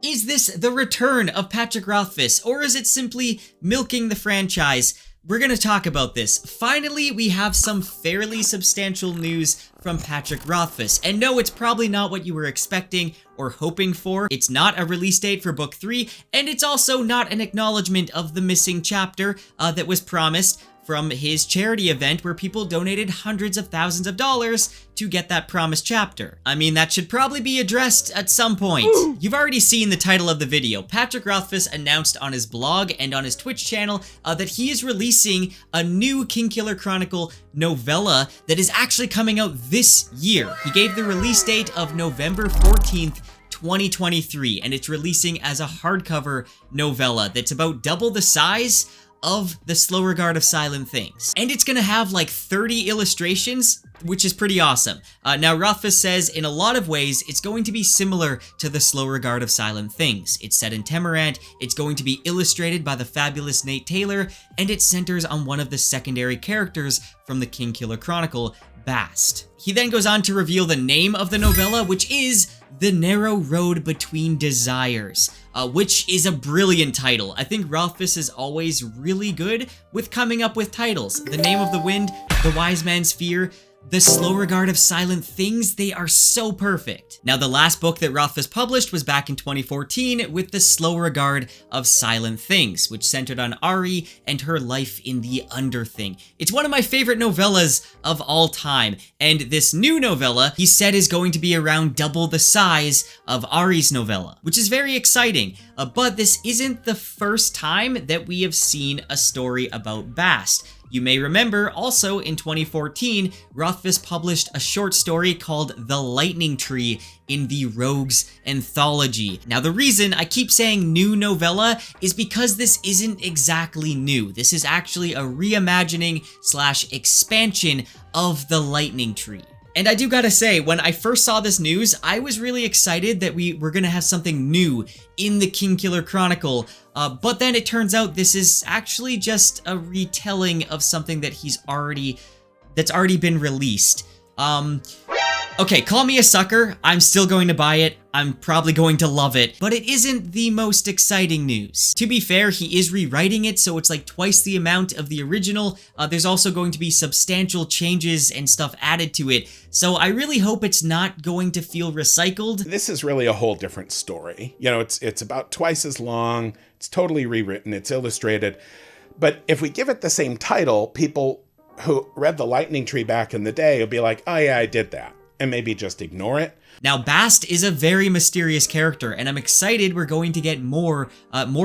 Is this the return of Patrick Rothfuss, or is it simply milking the franchise? We're gonna talk about this. Finally, we have some fairly substantial news from Patrick Rothfuss. And no, it's probably not what you were expecting or hoping for. It's not a release date for book 3, and it's also not an acknowledgement of the missing chapter that was promised from his charity event where people donated hundreds of thousands of dollars to get that promised chapter. I mean, that should probably be addressed at some point. Ooh. You've already seen the title of the video. Patrick Rothfuss announced on his blog and on his Twitch channel that he is releasing a new Kingkiller Chronicle novella that is actually coming out this year. He gave the release date of November 14th, 2023, and it's releasing as a hardcover novella that's about double the size of The Slow Regard of Silent Things. And it's gonna have like 30 illustrations, which is pretty awesome. Now, Rothfuss says in a lot of ways, it's going to be similar to The Slow Regard of Silent Things. It's set in Temerant, it's going to be illustrated by the fabulous Nate Taylor, and it centers on one of the secondary characters from the Kingkiller Chronicle, Bast. He then goes on to reveal the name of the novella, which is The Narrow Road Between Desires, which is a brilliant title. I think Rothfuss is always really good with coming up with titles. The Name of the Wind, The Wise Man's Fear, The Slow Regard of Silent Things, they are so perfect. Now, the last book that Rothfuss published was back in 2014 with The Slow Regard of Silent Things, which centered on Ari and her life in the Underthing. It's one of my favorite novellas of all time, and this new novella, he said, is going to be around double the size of Ari's novella, which is very exciting. But this isn't the first time that we have seen a story about Bast. You may remember also in 2014, Rothfuss published a short story called The Lightning Tree in the Rogues Anthology. Now, the reason I keep saying new novella is because this isn't exactly new. This is actually a reimagining / expansion of The Lightning Tree. And I do gotta say, when I first saw this news, I was really excited that we were gonna have something new in the Kingkiller Chronicle, but then it turns out this is actually just a retelling of something that that's already been released. Okay, call me a sucker, I'm still going to buy it, I'm probably going to love it, but it isn't the most exciting news. To be fair, he is rewriting it, so it's like twice the amount of the original. There's also going to be substantial changes and stuff added to it, so I really hope it's not going to feel recycled. This is really a whole different story. You know, it's about twice as long, it's totally rewritten, it's illustrated, but if we give it the same title, people who read The Lightning Tree back in the day will be like, oh yeah, I did that, and maybe just ignore it. Now, Bast is a very mysterious character, and I'm excited we're going to get more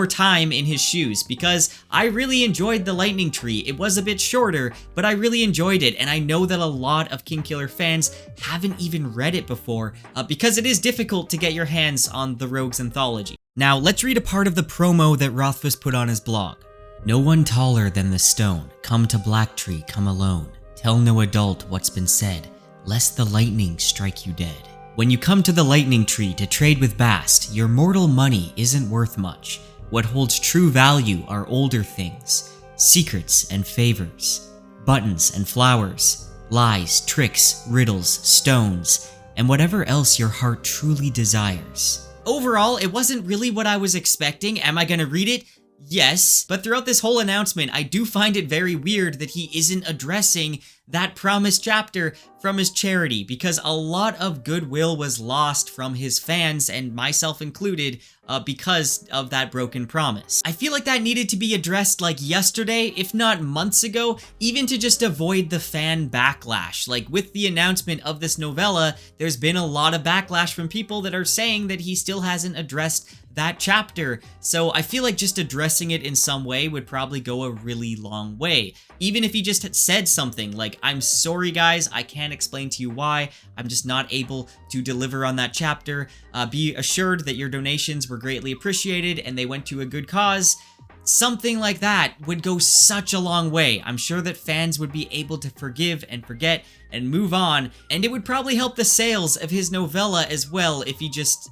time in his shoes, because I really enjoyed The Lightning Tree. It was a bit shorter, but I really enjoyed it, and I know that a lot of Kingkiller fans haven't even read it before, because it is difficult to get your hands on the Rogues Anthology. Now, let's read a part of the promo that Rothfuss put on his blog. No one taller than the stone, come to Blacktree, come alone. Tell no adult what's been said, lest the lightning strike you dead. When you come to the Lightning Tree to trade with Bast, your mortal money isn't worth much. What holds true value are older things, secrets and favors, buttons and flowers, lies, tricks, riddles, stones, and whatever else your heart truly desires. Overall, it wasn't really what I was expecting. Am I gonna read it? Yes, but throughout this whole announcement, I do find it very weird that he isn't addressing that promised chapter from his charity, because a lot of goodwill was lost from his fans, and myself included, because of that broken promise. I feel like that needed to be addressed like yesterday, if not months ago, even to just avoid the fan backlash. Like with the announcement of this novella, there's been a lot of backlash from people that are saying that he still hasn't addressed that chapter, so I feel like just addressing it in some way would probably go a really long way. Even if he just had said something like, I'm sorry guys, I can't explain to you why, I'm just not able to deliver on that chapter. Be assured that your donations were greatly appreciated and they went to a good cause. Something like that would go such a long way. I'm sure that fans would be able to forgive and forget and move on, and it would probably help the sales of his novella as well if he just,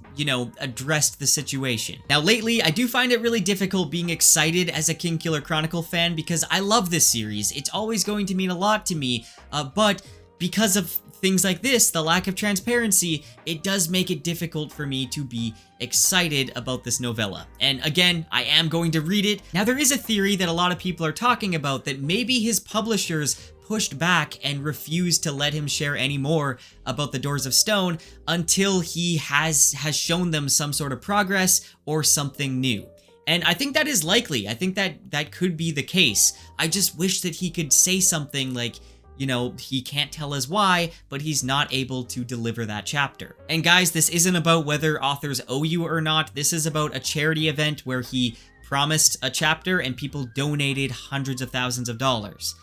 addressed the situation. Now, lately, I do find it really difficult being excited as a Kingkiller Chronicle fan because I love this series. It's always going to mean a lot to me, but because of things like this, the lack of transparency, it does make it difficult for me to be excited about this novella. And again, I am going to read it. Now, there is a theory that a lot of people are talking about that maybe his publishers pushed back and refused to let him share any more about the Doors of Stone until he has shown them some sort of progress or something new. And I think that is likely. I think that could be the case. I just wish that he could say something like, you know, he can't tell us why, but he's not able to deliver that chapter. And guys, this isn't about whether authors owe you or not. This is about a charity event where he promised a chapter and people donated hundreds of thousands of dollars.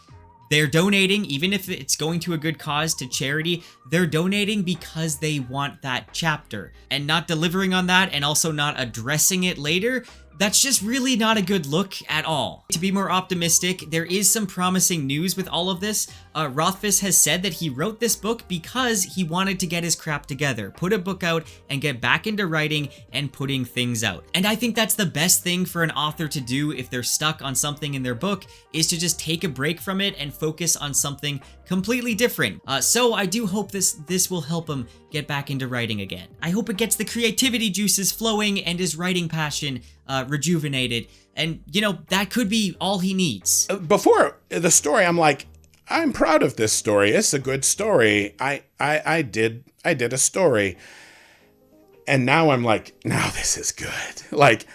They're donating, even if it's going to a good cause, to charity, they're donating because they want that chapter. And not delivering on that and also not addressing it later, that's just really not a good look at all. To be more optimistic, there is some promising news with all of this. Rothfuss has said that he wrote this book because he wanted to get his crap together, put a book out, and get back into writing and putting things out. And I think that's the best thing for an author to do if they're stuck on something in their book, is to just take a break from it and focus on something completely different. So I do hope this will help him get back into writing again. I hope it gets the creativity juices flowing and his writing passion rejuvenated. And, you know, that could be all he needs. Before the story, I'm like, I'm proud of this story. It's a good story. I did a story. And now I'm like, now this is good. Like,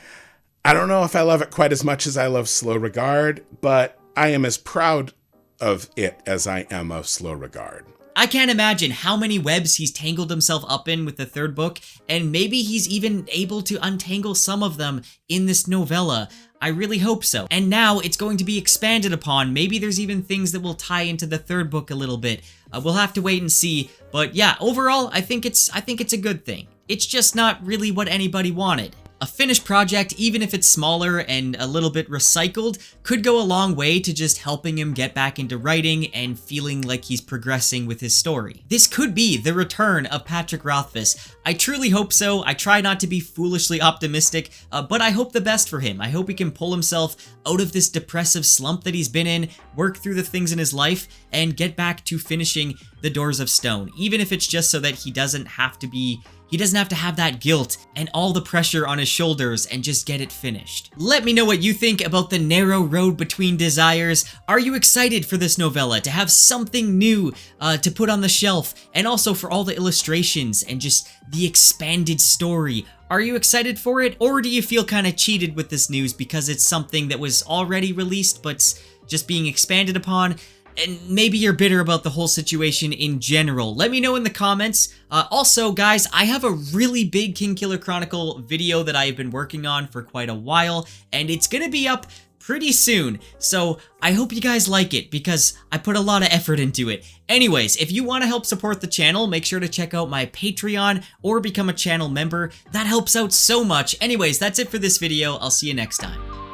I don't know if I love it quite as much as I love Slow Regard, but I am as proud of it as I am of Slow Regard. I can't imagine how many webs he's tangled himself up in with the third book, and maybe he's even able to untangle some of them in this novella. I really hope so. And now it's going to be expanded upon. Maybe there's even things that will tie into the third book a little bit. We'll have to wait and see. But yeah, overall, I think it's a good thing. It's just not really what anybody wanted. A finished project, even if it's smaller and a little bit recycled, could go a long way to just helping him get back into writing and feeling like he's progressing with his story. This could be the return of Patrick Rothfuss. I truly hope so. I try not to be foolishly optimistic, but I hope the best for him. I hope he can pull himself out of this depressive slump that he's been in, work through the things in his life, and get back to finishing the Doors of Stone, even if it's just so that he doesn't have to have that guilt and all the pressure on his shoulders and just get it finished. Let me know what you think about the narrow road between desires. Are you excited for this novella to have something new to put on the shelf, and also for all the illustrations and just the expanded story? Are you excited for it, or do you feel kind of cheated with this news because it's something that was already released but's just being expanded upon? And maybe you're bitter about the whole situation in general. Let me know in the comments. Also, guys, I have a really big Kingkiller Chronicle video that I have been working on for quite a while, and it's gonna be up pretty soon. So I hope you guys like it because I put a lot of effort into it. Anyways, if you want to help support the channel, make sure to check out my Patreon or become a channel member. That helps out so much. Anyways, that's it for this video. I'll see you next time.